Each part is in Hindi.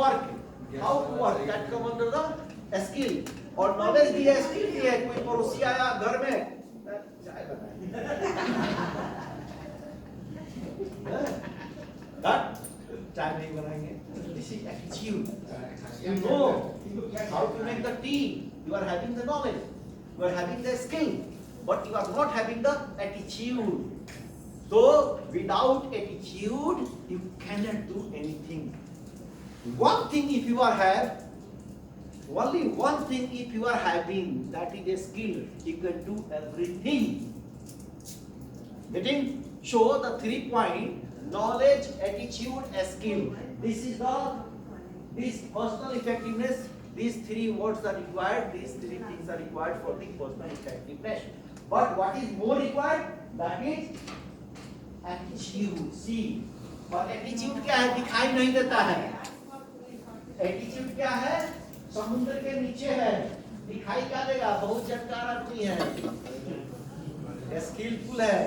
work, how to work, that come under the skill. और knowledge भी है, skill भी है. कोई पड़ोसी आया घर में, चाय बनाए, चाय नहीं बनाएंगे. This is attitude. You know how to make the tea. You are having the knowledge, you are having the skill, but you are not having the attitude. So without attitude, you cannot do anything. One thing if you are have, only one thing if you are having, that is a skill, you can do everything. Getting? Show the 3 point: knowledge, attitude, skill. This is this personal effectiveness. These 3 words are required. These 3 things are required for the personal effectiveness. But what is more required? That is attitude. See, और attitude क्या है? दिखाई नहीं देता है. Attitude क्या है? समुद्र के नीचे है. दिखाई क्या देगा? बहुत जानकार आदमी है, स्किलफुल है.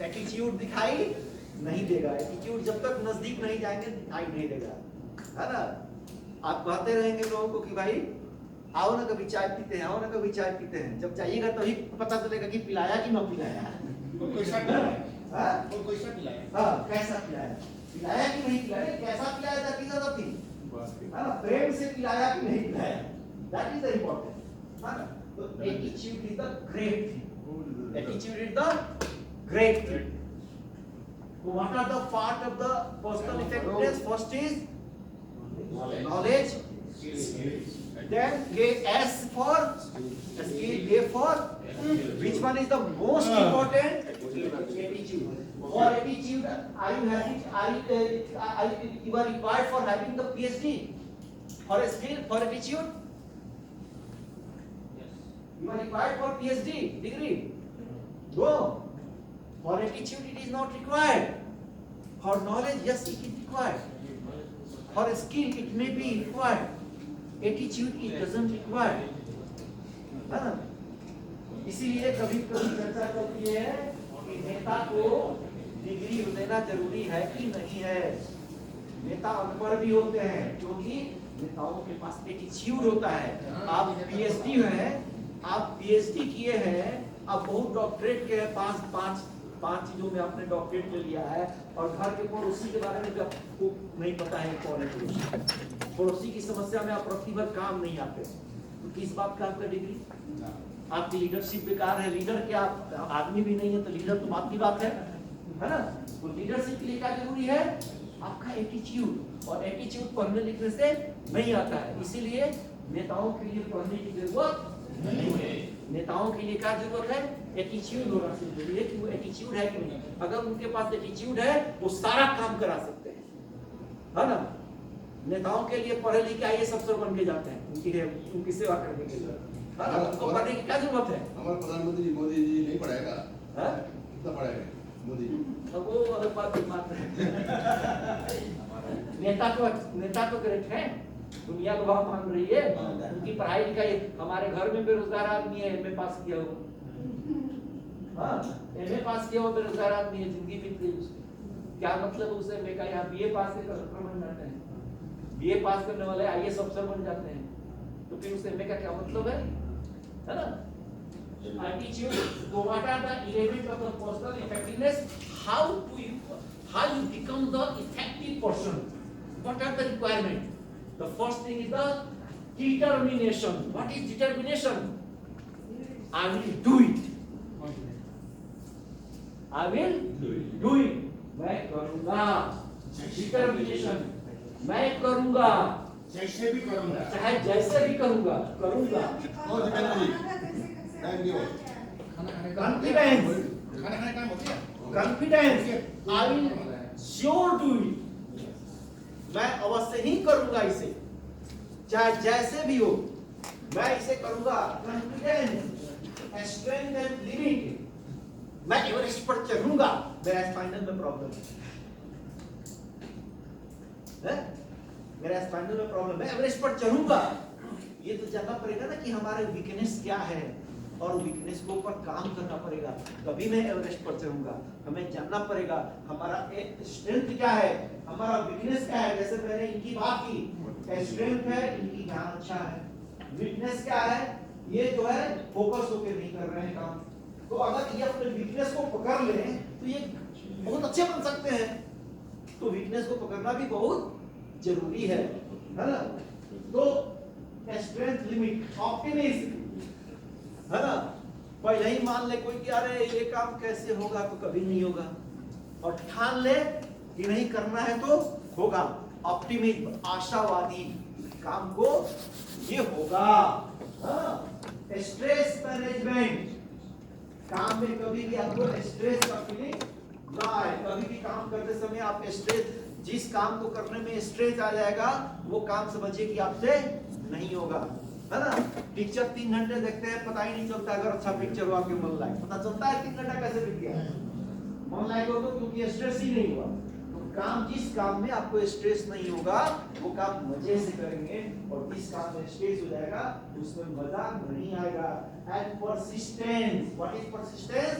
एटीट्यूड दिखाई नहीं देगा. एटीट्यूड जब तक नजदीक नहीं जाएंगे दिखाई नहीं देगा, है ना. आप कहते रहेंगे लोगों को कि भाई आओ ना कभी चाय पीते हैं, आओ ना कभी चाय पीते हैं. जब चाहिएगा तभी पता चलेगा कि पिलाया कि न पिलाया. कैसा पिलाया, हाँ कैसा पिलाया, पिलाया कि नहीं पिलाया, कैसा पिलाया था की जरूरत थी, प्रेम से पिलाया कि नहीं पिलाया. दैट इज द इम्पोर्टेंट, है ना. तो attitude is the great thing. Attitude is the great thing. What are the part of the personal effectiveness? First is knowledge. Then S for skill, A for which one is the most important? Attitude. For attitude, are you having? You are required for having the PhD. For a skill, for attitude, you are required for PhD degree. No. For attitude, it is not required. For knowledge, yes, it is required. For skill, it may be required. Attitude, it doesn't require. इसीलिए कभी कभी चर्चा चलती है कि नेता को डिग्री लेना जरूरी है कि नहीं है. नेता अनपढ़ भी होते हैं क्योंकि नेताओं के पास एटीट्यूड होता है. आप पीएचडी हैं, आप पीएचडी किए हैं, आप बहुत डॉक्टरेट के पांच चीजों में आपने डॉक्टरेट ले लिया है, और घर के पड़ोसी के बारे में भी आपको नहीं पता है कौन है पड़ोसी. पड़ोसी की समस्या में आप प्रतिभर काम नहीं आते, तो किस बात का आपका डिग्री? आपकी लीडरशिप बेकार है. लीडर क्या आदमी भी नहीं है, तो लीडर तो बात की बात है ना. तो लीडरशिप के लिए क्या जरूरी है? आपका एटीट्यूड. और एटीट्यूड पढ़ने लिखने से नहीं आता है. इसीलिए नेताओं के लिए पढ़ने की जरूरत नहीं है. नेताओं के लिए क्या जरूरत है? एटीट्यूड होना जरूरी है कि वो एटीट्यूड है कि नहीं. अगर उनके पास एटीट्यूड है वो सारा काम करा सकते हैं, है ना. नेताओं के लिए पढ़े लिखे आईएएस अफसर बन के जाते हैं उनकी सेवा करने के लिए. उनको पढ़ने की क्या जरूरत है? हमारे प्रधानमंत्री मोदी जी नहीं पढ़ाएगा, कितना पढ़ाएगा मोदी जी? अब वो अलग बात है. नेता तो ग्रेट है, दुनिया को बहुत मान रही है. उनकी पढ़ाई लिखाई. हमारे घर में बेरोजगार आदमी है, एमए पास किया हुआ, एमए पास किया हुआ बेरोजगार आदमी है, जिंदगी बीत गई उसकी. क्या मतलब उसे एमए का? यहाँ बीए पास करके डॉक्टर बन जाते हैं, बीए पास करने वाले आईएएस अफसर बन जाते हैं, तो फिर उसे एमए का क्या मतलब है ना. Attitude. So what are the elements of the personal effectiveness? How you become the effective person? What are the requirements? The first thing is the determination. What is determination? I will do it. I will do it. मैं करूँगा. Determination. मैं करूँगा. जैसे भी करूँगा. चाहे जैसे भी करूँगा. Confidence. Confidence. I will sure do it. मैं अवश्य ही करूँगा इसे, चाहे जैसे भी हो. मैं इसे करूँगा. Confidence. Strength and living. मैं एवरेस्ट पर चढ़ूंगा. मेरा स्पाइनल में प्रॉब्लम है, मेरा स्पाइनल में प्रॉब्लम है, एवरेस्ट पर चढ़ूंगा. ये तो जानना पड़ेगा ना कि हमारे वीकनेस क्या है, और वीकनेस के ऊपर काम करना पड़ेगा, तभी मैं एवरेस्ट पर चढ़ूंगा। हमें जानना पड़ेगा हमारा स्ट्रेंथ क्या है, हमारा वीकनेस क्या है। जैसे मैंने इनकी बात की, स्ट्रेंथ है इनकी ज्ञान अच्छा है, वीकनेस क्या है, ये जो है फोकस होकर नहीं कर रहे हैं काम। तो अगर ये अपने वीकनेस को पकड़ लें तो ये बहुत अच्छे बन सकते हैं। तो वीकनेस को पकड़ना भी बहुत जरूरी है ना। तो स्ट्रेंथ लिमिट, ऑप्टिमिज्म, है ना। पहले ही मान ले कोई कि अरे ये काम कैसे होगा, तो कभी नहीं होगा, और ठान ले कि नहीं करना है तो होगा। ऑप्टिमिज्म, आशावादी, काम को ये होगा। स्ट्रेस मैनेजमेंट, काम में कभी भी आपको स्ट्रेस का फीलिंग ना आए। कभी भी काम करते समय आप स्ट्रेस, जिस काम को करने में स्ट्रेस आ जाएगा वो काम समझिए कि आपसे नहीं होगा, है ना। पिक्चर 3 घंटे देखते हैं, पता ही नहीं चलता अगर अच्छा पिक्चर हो आपके मन लायक, पता चलता है 3 घंटा कैसे बीत गया, मन लायक हो तो, क्योंकि स्ट्रेस ही नहीं हुआ। तो काम, जिस काम में आपको स्ट्रेस नहीं होगा वो काम मजे से करेंगे, और जिस काम में स्ट्रेस हो जाएगा उसमें मजा नहीं आएगा। And persistence, what is persistence?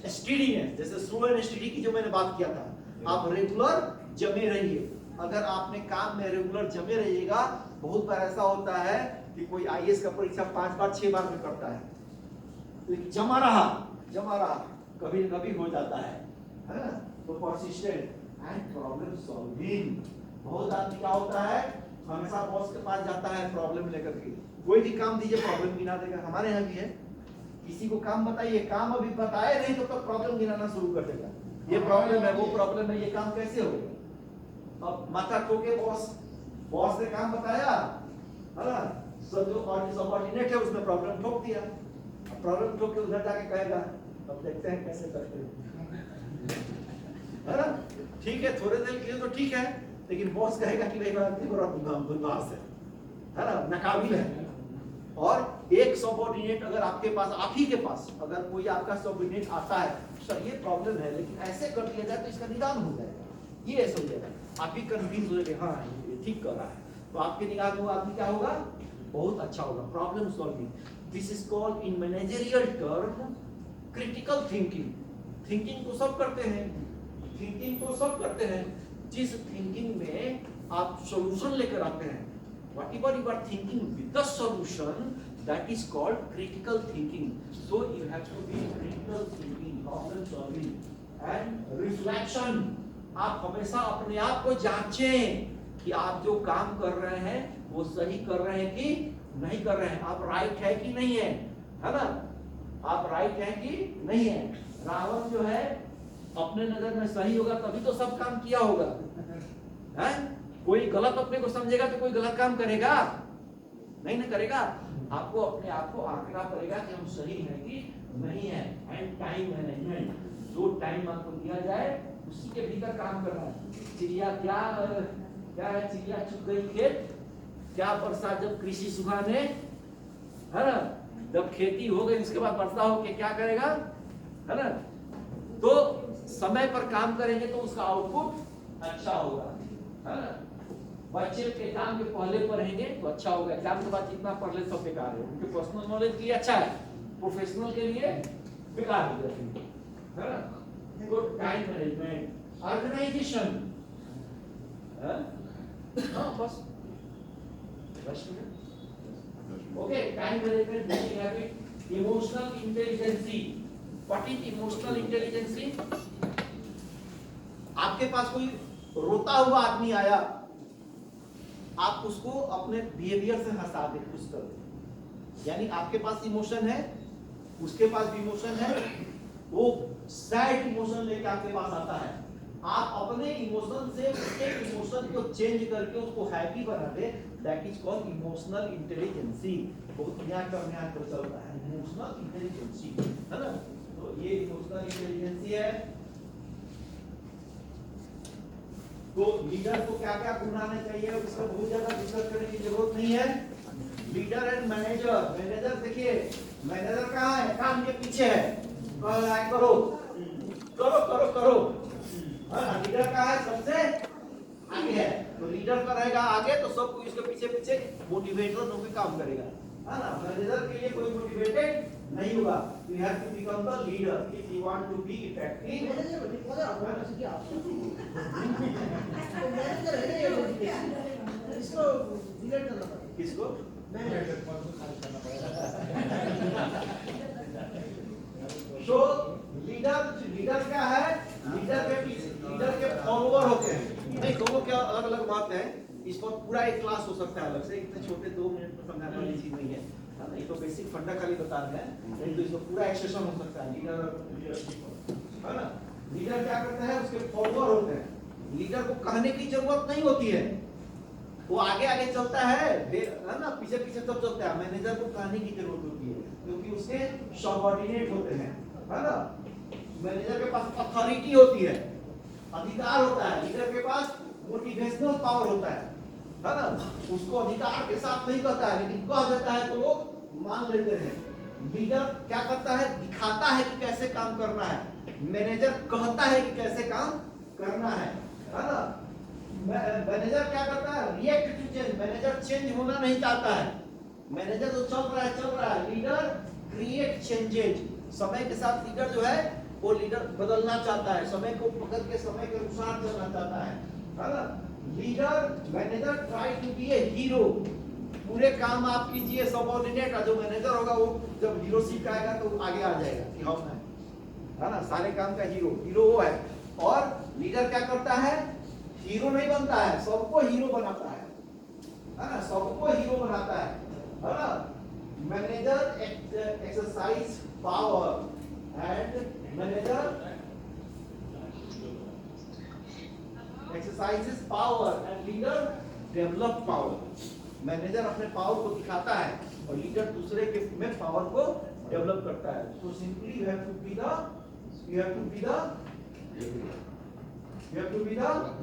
Steadiness, जैसे स्लो एंड स्टडी की जो मैंने बात किया था, आप रेगुलर जमे रहिए। अगर आपने काम में रेगुलर जमे रहिएगा, बहुत बार ऐसा होता है कि कोई आईएएस का परीक्षा 5 बार 6 बार में करता है, तो जमा रहा, कभी न कभी हो जाता है ना। तो परसिस्टेंट एंड प्रॉब्लम सॉल्विंग, बहुत आदमी क्या होता है, हमेशा बॉस के पास जाता है प्रॉब्लम लेकर के, कोई भी काम दीजिए प्रॉब्लम गिना देगा। हमारे यहाँ भी है, किसी को काम बताइए, काम अभी बताए नहीं तो तब प्रॉब्लम गिनाना शुरू कर देगा, ये प्रॉब्लम है, वो प्रॉब्लम है, ये काम कैसे होगा। अब माथा ठोके बॉस ने काम बताया, है ना, सब जो सबऑर्डिनेट है उसने प्रॉब्लम ठोक दिया, प्रॉब्लम ठोक के उधर जाके कहेगा अब देखते हैं कैसे करते हैं, है ना। ठीक है, थोड़े देर के लिए तो ठीक है, लेकिन बॉस कहेगा कि भाई बदमाश है ना, नाकाबिल है। और एक सबऑर्डिनेट अगर आपके पास, आप ही के पास अगर कोई आपका सबऑर्डिनेट आता है, सर ये प्रॉब्लम है लेकिन ऐसे कर दिया जाए तो इसका निदान हो जाएगा, ये ऐसे हो जाएगा, आप ही कन्विंस हो जाएंगे हाँ ये ठीक कर रहा है, तो आपके निगाह में वो आदमी क्या होगा, बहुत अच्छा होगा। Problem solving, this is called in managerial term critical thinking. Thinking तो सब करते हैं, जिस थिंकिंग में आप सॉल्यूशन लेकर आते हैं, whatever you are thinking with the solution, that is called critical thinking. So you have to be critical thinking, problem solving and reflection. आप हमेशा अपने आप को जांचें कि आप जो काम कर रहे हैं वो सही कर रहे हैं कि नहीं कर रहे हैं, आप राइट है कि नहीं है ना, आप राइट है कि नहीं है। रावण जो है अपने नजर में सही होगा तभी तो सब काम किया होगा, है? कोई गलत अपने को समझेगा तो कोई गलत काम करेगा नहीं ना करेगा। आपको अपने आप को आंकना पड़ेगा कि हम सही है कि नहीं है। एंड टाइम मैनेजमेंट, जो टाइम आपको दिया जाए उसी के भीतर काम करना है। चिड़िया क्या है, चिड़िया चुग गई खेत, क्या वर्षा जब कृषि सुखाने, है ना, जब खेती हो गई उसके बाद वर्षा होके क्या करेगा, है ना। तो समय पर काम करेंगे तो उसका आउटपुट अच्छा होगा, है ना। बच्चे एग्जाम के पहले पढ़ेंगे तो अच्छा होगा, एग्जाम के बाद जितना पढ़ ले सब बेकार है, उनके पर्सनल नॉलेज के लिए अच्छा है, प्रोफेशनल के लिए बेकार हो जाती है ना। गुड टाइम मैनेजमेंट, ऑर्गेनाइजेशन, बस okay. Time management, building habit, emotional intelligence. What is emotional intelligence? आपके पास कोई रोता हुआ आदमी आया, आप उसको अपने बिहेवियर से हंसा दे, खुश कर दे, यानी आपके पास इमोशन है, उसके पास भी इमोशन है, वो सैड इमोशन लेके आपके पास आता है, आप अपने इमोशन से उसके इमोशन को चेंज करके उसको हैप्पी बना दे, that is called emotional intelligency. बहुत ध्यान पर चलता है इमोशनल इंटेलिजेंसी, है ना। तो ये इमोशनल इंटेलिजेंसी है। तो लीडर को क्या क्या गुण आने चाहिए, उसका बहुत ज्यादा डिस्कस करने की जरूरत नहीं है। लीडर एंड मैनेजर, मैनेजर देखिए, मैनेजर कहाँ है, काम के पीछे है, करो करो करो करो। लीडर कहाँ है, सबसे आगे है, तो लीडर का रहेगा आगे, तो सब कोई उसके पीछे पीछे मोटिवेटर होकर काम करेगा। है ना। मैनेजर के लिए कोई मोटिवेटेड नहीं होगा। You have to become the leader if you want to be effective. Manager बड़ी पता है आपको क्या मैनेजर है ये इसको डिलीट करना पड़ेगा। किसको? मैनेजर करना पड़ेगा। तो लीडर क्या है? लीडर के फॉलोअर होते हैं। नहीं, दोनों के अलग अलग बात है। इसको पूरा एक क्लास हो सकता है अलग से, इतने छोटे 2 मिनट में समझाने वाली चीज नहीं है। ये तो बेसिक फंडा खाली बता रहे हैं, नहीं तो इसको पूरा एक सेशन हो सकता है लीडर है ना। लीडर क्या करता है? उसके फॉलोअर होते हैं। लीडर को कहने की जरूरत नहीं होती है, वो आगे आगे चलता है ना, पीछे पीछे सब चलता है। मैनेजर को कहने की जरूरत होती है क्योंकि उसके सबऑर्डिनेट होते हैं, है ना। मैनेजर के पास अथॉरिटी होती है, अधिकार होता है। लीडर के पास मोटिवेशनल पावर होता है ना। उसको अधिकार के साथ नहीं कहता है, लेकिन कह देता है तो लोग मान लेते हैं। लीडर क्या करता है? दिखाता है कि कैसे काम करना है। मैनेजर कहता है कि कैसे काम करना है ना। मैनेजर क्या करता है? React to change. Manager change होना नहीं चाहता है। मैनेजर तो चल रहा है। Leader create changes. समय के साथ लीडर जो है वो लीडर बदलना चाहता है, समय को पकड़ के समय के अनुसार चलना चाहता है ना। Leader manager try to be a hero. पूरे काम आप कीजिए, सबऑर्डिनेट का जो मैनेजर होगा वो जब हीरोशिप आएगा तो आगे आ जाएगा कि हाँ मैं, है ना, सारे काम का हीरो वो है। और लीडर क्या करता है? हीरो नहीं बनता है, सबको हीरो बनाता है ना, सबको हीरो बनाता है ना। Manager exercise power and manager exercises power and leader develop power। Manager अपने पावर को दिखाता है और लीडर दूसरे के में पावर को डेवलप करता है। So simply you have to be the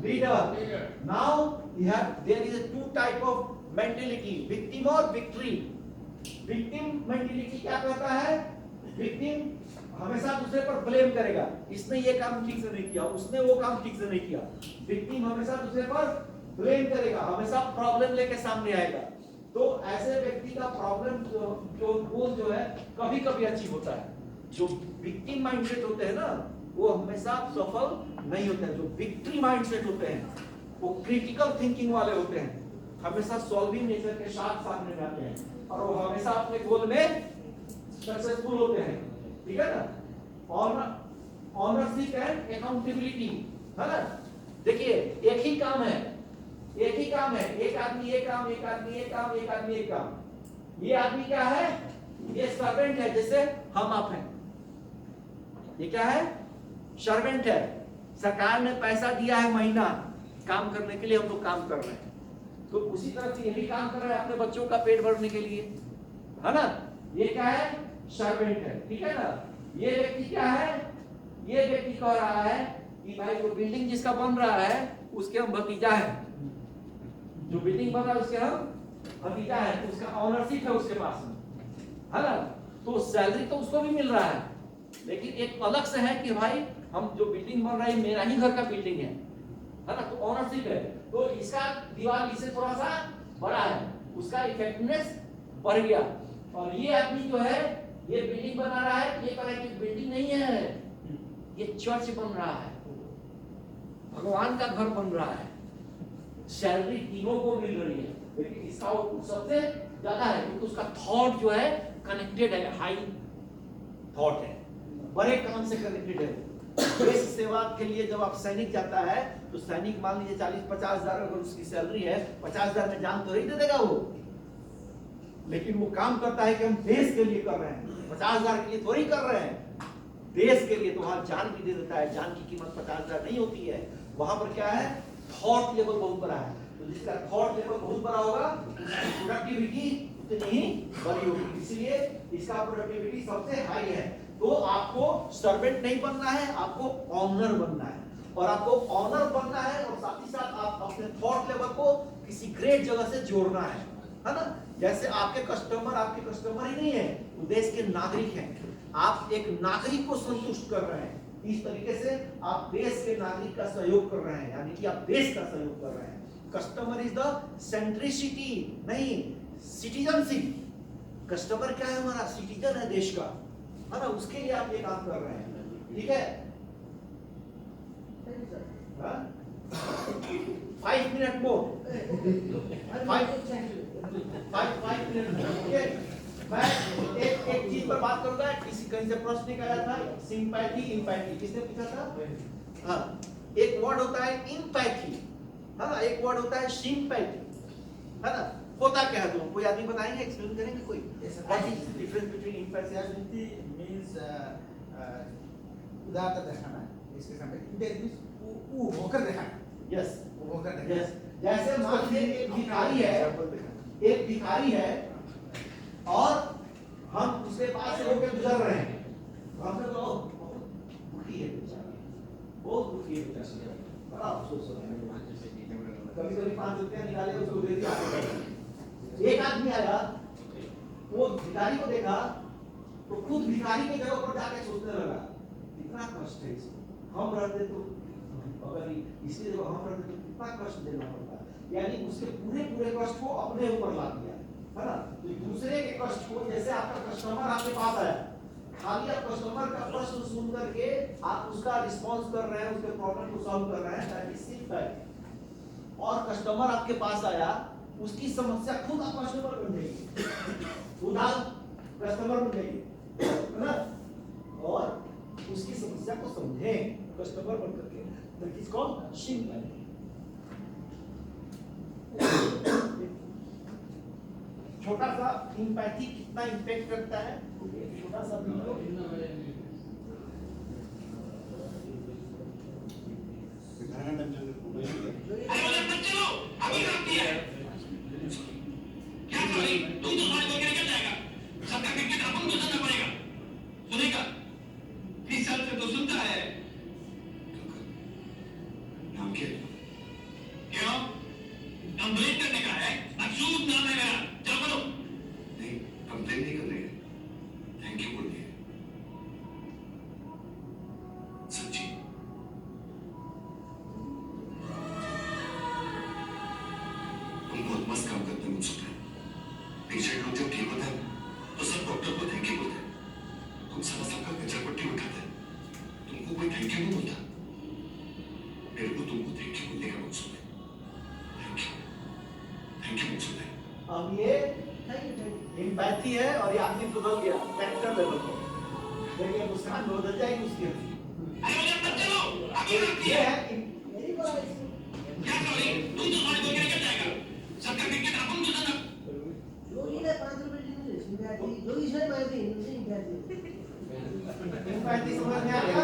leader। Now there is a 2 type of mentality, victim और victory। victim mentality क्या कहता है? victim हमेशा दूसरे पर ब्लेम करेगा, इसने ये काम ठीक से नहीं किया, उसने वो काम ठीक से नहीं किया। विक्टिम हमेशा दूसरे पर ब्लेम करेगा, हमेशा प्रॉब्लम लेके सामने आएगा। तो ऐसे व्यक्ति का प्रॉब्लम जो गोल जो है कभी कभी अचीव होता है। जो विक्टिम माइंडसेट होते हैं ना वो हमेशा सफल नहीं होते हैं। जो विक्ट्री माइंडसेट होते हैं वो क्रिटिकल थिंकिंग वाले होते हैं, हमेशा सॉल्विंग नेचर के साथ सामने आते हैं और वो हमेशा अपने गोल में सक्सेसफुल होते हैं। ठीक है ना। ऑनरशिप एंड अकाउंटेबिलिटी, है ना। देखिए एक ही काम है, एक आदमी एक काम, एक आदमी एक काम, एक आदमी एक काम। ये आदमी क्या है? ये सर्वेंट है, जैसे हम आप हैं। ये क्या है? सर्वेंट है। सरकार ने पैसा दिया है महीना काम करने के लिए, हम लोग काम कर रहे हैं। तो उसी तरह से ये भी काम कर रहा है अपने बच्चों का पेट भरने के लिए, है ना। ये क्या है? सर्वेंट है। ठीक है ना। ये व्यक्ति क्या है? ये व्यक्ति कह रहा है कि भाई जो बिल्डिंग जिसका बन रहा है उसके हम भतीजा है, जो बिल्डिंग बन रहा है उसके हम भतीजा है, तो उसका ऑनरशिप है उसके पास में, है ना। तो सैलरी तो उसको भी मिल रहा है, लेकिन एक अलग से है कि भाई हम जो बिल्डिंग बन रहा है मेरा ही घर का बिल्डिंग है ना। तो ऑनरशिप है, तो इसका दीवार इससे थोड़ा सा बड़ा है, उसका इफेक्टिवनेस बढ़ गया। और ये आदमी जो है ये बिल्डिंग बना रहा है, ये कह रहा है कि बिल्डिंग नहीं है, ये चर्च बन रहा है, भगवान का घर बन रहा है। सैलरी तीनों को मिल रही है, लेकिन इसका सबसे ज्यादा है क्योंकि उसका थॉट जो है कनेक्टेड है, हाई थॉट है, बड़े काम से कनेक्टेड है। देश सेवा के लिए जब आप सैनिक जाता है तो सैनिक मान लीजिए 40-50 हजार अगर उसकी सैलरी है, 50 हजार में जान तो नहीं दे देगा वो, लेकिन वो काम करता है कि हम देश के लिए कर रहे हैं, 50 हजार के लिए थोड़ी कर रहे हैं, देश के लिए। तो वहां जान भी दे देता है। जान की कीमत 50 हजार नहीं होती है। वहां पर क्या है? थॉट लेवल बहुत बड़ा है। तो जिसका थॉट लेवल बहुत बड़ा होगा उसकी प्रोडक्टिविटी उतनी ही बड़ी होगी, इसलिए इसका प्रोडक्टिविटी सबसे हाई है। तो आपको सर्वेंट नहीं बनना है, आपको ऑनर बनना है। और आपको ऑनर बनना है और साथ ही साथ आप अपने थॉट लेवल को किसी ग्रेट जगह से जोड़ना है ना। जैसे आपके कस्टमर ही नहीं है, वो देश के नागरिक हैं। आप एक नागरिक को संतुष्ट कर रहे हैं, इस तरीके से आप देश के नागरिक का सहयोग कर रहे हैं, यानी कि आप देश का सहयोग कर रहे हैं। कस्टमर इज द सेंट्रिसिटी, नहीं सिटीजनशिप। कस्टमर क्या है? हमारा सिटीजन है देश का, है ना, उसके लिए आप ये काम कर रहे हैं, ठीक है? 5 मिनट मोर, 5 मिनट मोर, ठीक है? मैं एक चीज पर बात करूंगा, किसी कहीं से प्रश्न निकाला था, सिंपैथी इंपैथी, किसने पूछा था? हाँ, एक वर्ड होता है इंपैथी, है ना, एक वर्ड होता है सिंपैथी, है ना, होता क्या है? तुम कोई आदमी बताएंगे, एक्सप्लेन करेंगे कोई? What is difference between empathy and Sympathy means उदारता दिखाना, इसके सामने इंटेलिजेंस वो होकर दिखाना, यस वो होकर दिखाना। यस। जैसे मान लीजिए एक भिखारी है और हम उसके पास से होकर गुजर रहे हैं, हमसे तो बहुत दुखी है बेचारा, बहुत दुखी है बेचारा, बड़ा अफसोस हो रहा है। कभी कभी 5 रुपया निकाले उसको दे दिया, आगे बढ़ गए। एक आदमी आया, वो भिखारी को देखा तो खुद भिखारी की जगह पर जाके सोचने लगा, कितना कष्ट है इसको, हम रहते तो, अगर इसकी जगह हम रहते तो कितना कष्ट देना पड़ता। यानी उसके पूरे कष्ट को अपने ऊपर ला दिया, है ना। तो दूसरे के कष्ट को, जैसे आपका कस्टमर आपके पास आया, खाली आप कस्टमर का प्रश्न सुन करके आप उसका रिस्पांस कर रहे हैं, उसके प्रॉब्लम को सॉल्व कर रहे हैं, दैट इज सिंपैथी। और कस्टमर आपके पास आया, उसकी समस्या खुद आप कस्टमर बन जाएगी, खुद आप कस्टमर बन जाएगी, है ना, और उसकी समस्या को समझें कस्टमर बन करके, दैट इज कॉल्ड सिंपैथी। छोटा सा इंपैथी कितना इम्पैक्ट करता है, छोटा सा मस्त काम करते हैं मुझसे। पेशेंट लोग जब ठीक होते हैं तो सब डॉक्टर को थैंक यू बोलते हैं, तुम सारा सबका कचरा पट्टी उठाते हैं, तुमको कोई थैंक यू नहीं बोलता, मेरे को तुमको थैंक यू बोलने का मकसद है, थैंक यू मकसद है। अब ये एम्पैथी है और ये आदमी बदल गया कैरेक्टर लेवल पर, देखिए मुस्कान बदल जाएगी उसकी। ये है क्या सॉरी, तुम तो हमारे बोलने का जाएगा, सबका क्रिकेट अपन तो ना। योगी ने 5 रुपए दिए, सिंपैथी योगी से मांगती है, सिंपैथी एम्पैथी समझ में आ गया?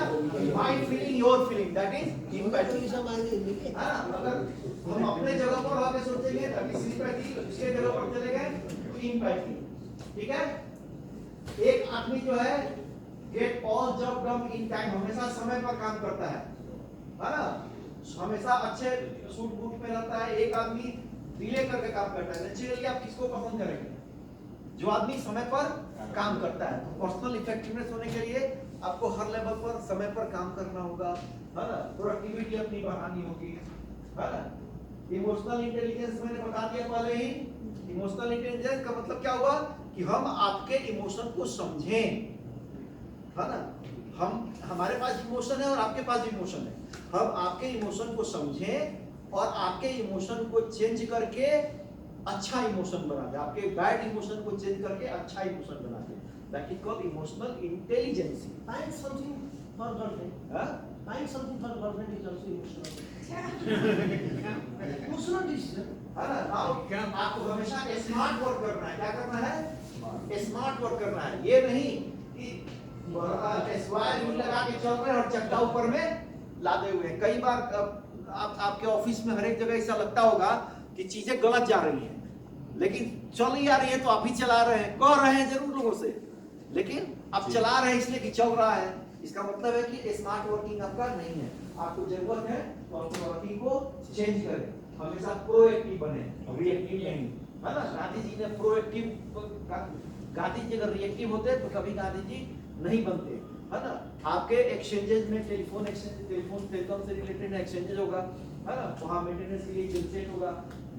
My feeling your feeling, that is empathy. योगी से मांगती है। हां, अगर हम अपने जगह पर आके सोचेंगे दैट इज सिंपैथी, उसके जगह पर चले गए तो एम्पैथी, ठीक है। एक आदमी जो है get all job done in time, हमेशा समय पर काम करता है ना, हमेशा अच्छे सूट बूट में रहता है। एक आदमी डिले करके काम करता है, नेचुरली आप किसको पसंद करेंगे? जो आदमी समय पर काम करता है। तो पर्सनल इफेक्टिवनेस होने के लिए आपको हर लेवल पर समय पर काम करना होगा, है ना, प्रोडक्टिविटी अपनी बढ़ानी होगी, है ना। इमोशनल इंटेलिजेंस मैंने बता दिया पहले ही। इमोशनल इंटेलिजेंस का मतलब क्या हुआ कि हम आपके इमोशन को समझें, है ना। हमारे पास इमोशन है और आपके पास इमोशन है, हम आपके इमोशन को समझें और आपके इमोशन को चेंज करके अच्छा इमोशन बना दे, आपके बैड इमोशन को चेंज करके अच्छा इमोशन बना दे, that is called emotional intelligence. Find something for girlfriend. हां, Find something for girlfriend is also emotional. Emotional decision. है ना। आपको हमेशा स्मार्ट वर्क करना है। क्या करना है? स्मार्ट वर्क करना है। ये नहीं कि स्क्वायर व्हील लगा के चल रहे हैं और चक्का ऊपर में लादे हुए हैं। कई बार आपके ऑफिस में हर एक जगह ऐसा लगता होगा कि चीजें गलत जा रही हैं, लेकिन चल ही आ रही है तो आप ही चला रहे हैं, कह रहे हैं जरूर लोगों से, लेकिन आप चला रहे हैं इसलिए कि चल रहा है। इसका मतलब है कि स्मार्ट वर्किंग आपका नहीं है। आपको जरूरत है तो अपनी वर्किंग को चेंज करें, हमेशा प्रोएक्टिव बने, रिएक्टिव नहीं, है ना। गांधी जी ने प्रोएक्टिव, गांधी जी अगर रिएक्टिव होते तो कभी गांधी जी नहीं बनते, है ना। आपके एक्सचेंजेस में टेलीफोन एक्सचेंज, टेलीफोन से रिलेटेड एक्सचेंजेस होगा, है ना, वहां मेंटेनेंस के लिए जेनसेट होगा।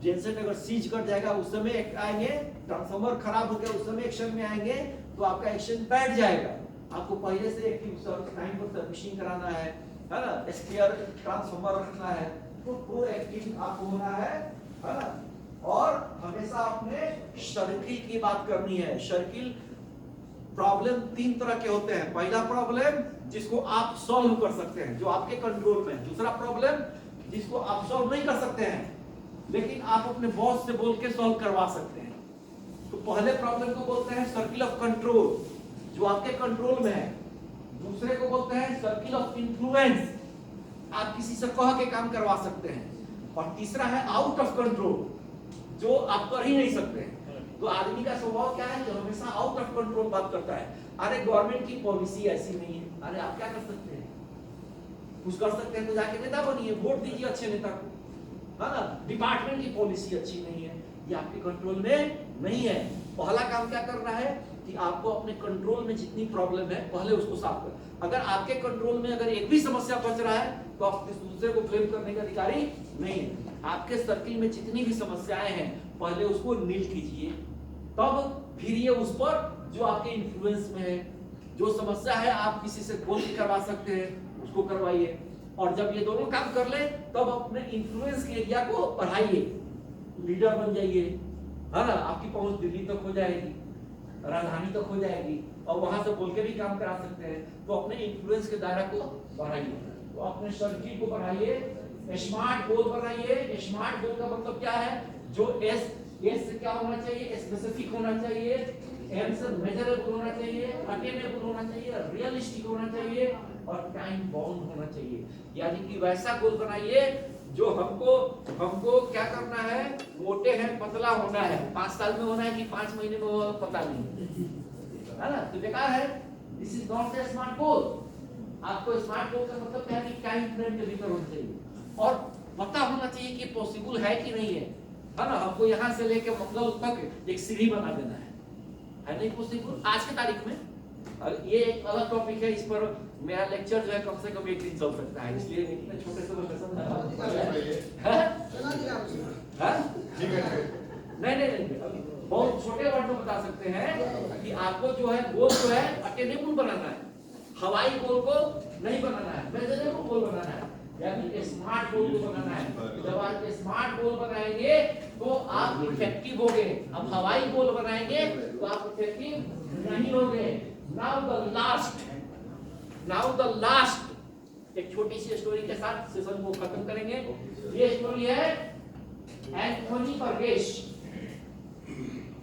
जेनसेट अगर सीज कर जाएगा उस समय एक आएंगे, ट्रांसफार्मर खराब हो गया उस समय एक्शन में आएंगे, तो आपका एक्शन बैठ जाएगा। आपको पहले से एक्टिव टाइम पर सर्विसिंग कराना है ना, स्पेयर ट्रांसफार्मर रखना है, तो प्रो एक्टिव आपको होना है ना। और हमेशा अपने सर्किल की बात करनी है। सर्किल प्रॉब्लम 3 तरह के होते हैं। पहला प्रॉब्लम जिसको आप सॉल्व कर सकते हैं, जो आपके कंट्रोल में है। दूसरा प्रॉब्लम जिसको आप सॉल्व नहीं कर सकते हैं, लेकिन आप अपने बॉस से बोल के सॉल्व करवा सकते हैं। तो पहले प्रॉब्लम को बोलते हैं सर्किल ऑफ कंट्रोल, जो आपके कंट्रोल में है। दूसरे को बोलते हैं सर्किल ऑफ इन्फ्लुएंस, आप किसी से कह के काम करवा सकते हैं। और तीसरा है आउट ऑफ कंट्रोल, जो आप कर ही नहीं सकते हैं। तो आदमी का स्वभाव क्या है, जो हमेशा आउट ऑफ कंट्रोल बात करता है। अरे गवर्नमेंट की पॉलिसी ऐसी नहीं है, अरे आप क्या कर सकते हैं, कुछ कर सकते हैं तो जाके नेता बनिए, वोट दीजिए अच्छे नेता को, है ना। डिपार्टमेंट की पॉलिसी अच्छी नहीं है, ये आपके कंट्रोल में नहीं है। पहला काम क्या करना है कि आपको अपने कंट्रोल में जितनी प्रॉब्लम है पहले उसको साफ कर। अगर आपके कंट्रोल में अगर एक भी समस्या बच रहा है तो आप दूसरे को ब्लेम करने का अधिकारी नहीं है। आपके सर्किल में जितनी भी समस्याएं हैं पहले उसको नील कीजिए, तब फिर ये उस पर जो आपके इन्फ्लुएंस में है, जो समस्या है आप किसी से बोल के करवा सकते हैं उसको करवाइए। और जब ये दोनों काम कर ले तब अपने इन्फ्लुएंस के एरिया को बढ़ाइए, लीडर बन जाइए, है ना। आपकी पहुंच दिल्ली तक हो जाएगी, राजधानी तक हो जाएगी, और वहां से बोल के भी काम करा सकते हैं। तो अपने इन्फ्लुएंस के दायरा को बढ़ाइए, तो अपने सर्किल को बढ़ाइए, स्मार्ट गोल बनाइए। स्मार्ट गोल का मतलब क्या है, जो एस से क्या होना चाहिए, स्पेसिफिक होना चाहिए, एम से मेजरेबल होना चाहिए, अटेनेबल होना चाहिए, रियलिस्टिक होना चाहिए और टाइम बाउंड होना चाहिए। यानी कि वैसा गोल बनाइए जो हमको क्या करना है, मोटे हैं पतला होना है, 5 साल में होना है कि 5 महीने में होगा पता नहीं, है ना। तो बेकार है, this is not the smart गोल। आपको स्मार्ट गोल का मतलब क्या है कि टाइम फ्रेम के भीतर होना चाहिए और पता होना चाहिए कि पॉसिबल है कि नहीं है ना। हमको यहाँ से लेके मंगल तक एक सीढ़ी बना देना है नहीं पॉसिबल आज के तारीख में। ये एक अलग टॉपिक है, इस पर मेरा लेक्चर जो है कम से कम 1 दिन चल सकता है, इसलिए इतने छोटे से सेशन नहीं, बहुत छोटे वर्ड में बता सकते हैं कि आपको जो है गोल जो है अटेनेबल बनाना है, हवाई गोल को नहीं बनाना है, मेजरेबल गोल बनाना है, यानी स्मार्ट गोल को बनाना है। जब आप स्मार्ट गोल बनाएंगे तो आप इफेक्टिव होंगे। अब हवाई गोल बनाएंगे तो आप इफेक्टिव नहीं होंगे। नाउ द लास्ट एक छोटी सी स्टोरी के साथ सेशन को खत्म करेंगे। ये स्टोरी है एंथोनी बर्गेश।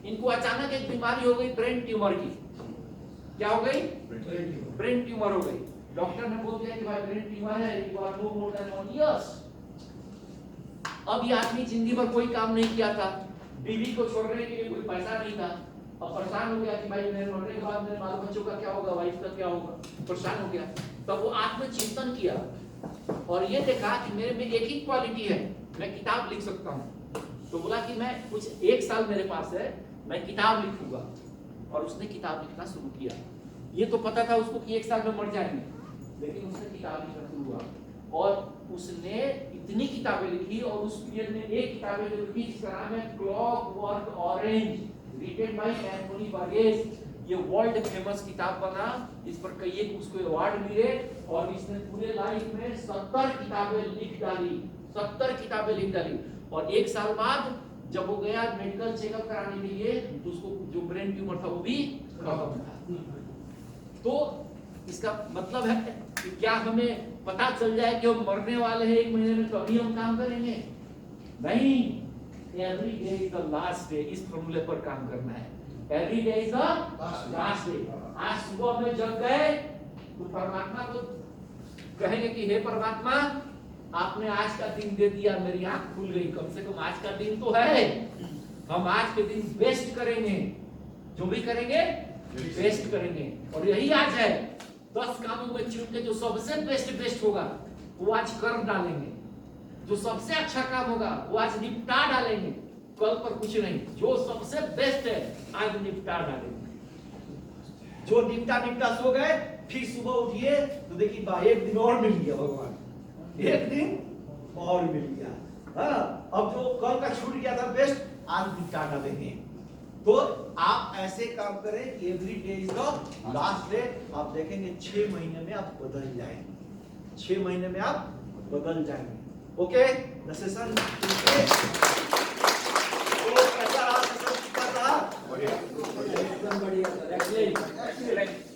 इनको अचानक एक बीमारी हो गई, ब्रेन ट्यूमर की। क्या हो गई? ब्रेन ट्यूमर हो गई। डॉक्टर ने बोल दिया कि भाई ब्रेन ट्यूमर है, you are no more than 1 years. अब ये आदमी जिंदगी भर कोई काम नहीं किया था, बीवी को छोड़ने के लिए कोई पैसा नहीं था। अब परेशान हो गया कि भाई मेरे मरने के बाद मेरे बाल बच्चों का क्या होगा, वाइफ का क्या होगा, परेशान हो गया। तब वो आत्मचिंतन किया और ये देखा कि मेरे में एक ही क्वालिटी है, मैं किताब लिख सकता हूँ। तो बोला कि मैं कुछ 1 साल मेरे पास है, मैं किताब लिखूंगा। और उसने किताब लिखना शुरू किया। ये तो पता था उसको कि 1 साल में मर जाएंगे, लेकिन उसने किताब लिखना शुरू हुआ और उसने इतनी किताबें लिखी। और उस पीरियड में एक किताबें जो लिखी जिसका नाम है clockwork orange, written by Anthony Burgess. ये वर्ल्ड फेमस किताब बना, इस पर कई उसको अवार्ड मिले और इसने पूरे लाइफ में 70 किताबें लिख डाली, 70 किताबें लिख डाली। और 1 साल बाद जब वो गया मेडिकल चेकअप कराने के लिए तो उसको जो ब्रेन ट्यूमर था वो भी खत्म था। तो इसका मतलब है कि क्या हमें पता चल जाए कि हम मरने वाले हैं 1 महीने में तो अभी हम काम करेंगे? नहीं, every day is the last day. इस फॉर्मूले पर काम करना है, every day is the last day. आज सुबह में जग गए तो परमात्मा को कहेंगे कि हे परमात्मा, आपने आज का दिन दे दिया, मेरी आंख खुल गई, कम से कम आज का दिन तो है। हम आज के दिन बेस्ट करेंगे, जो भी करेंगे बेस्ट करेंगे। और यही आज है, 10 कामों में चुन के जो सबसे बेस्ट होगा वो आज कर डालेंगे। जो सबसे अच्छा काम होगा वो आज निपटा डालेंगे, कल पर कुछ नहीं। जो सबसे बेस्ट है आज निपटा डालेंगे। जो निपटा सो गए, फिर सुबह उठिए तो देखिए 1 दिन और मिल गया भगवान, 1 दिन और मिल गया। हाँ, अब जो कल का छूट गया था बेस्ट, आज भी टाटा देंगे। तो आप ऐसे काम करें, every day is the last day. आप देखेंगे 6 महीने में आप बदल जाएंगे, 6 महीने में आप बदल जाएंगे। ओके, द सेशन कैसा रहा? सेशन कितना रहा? एकदम बढ़िया सर, एक्सीलेंट।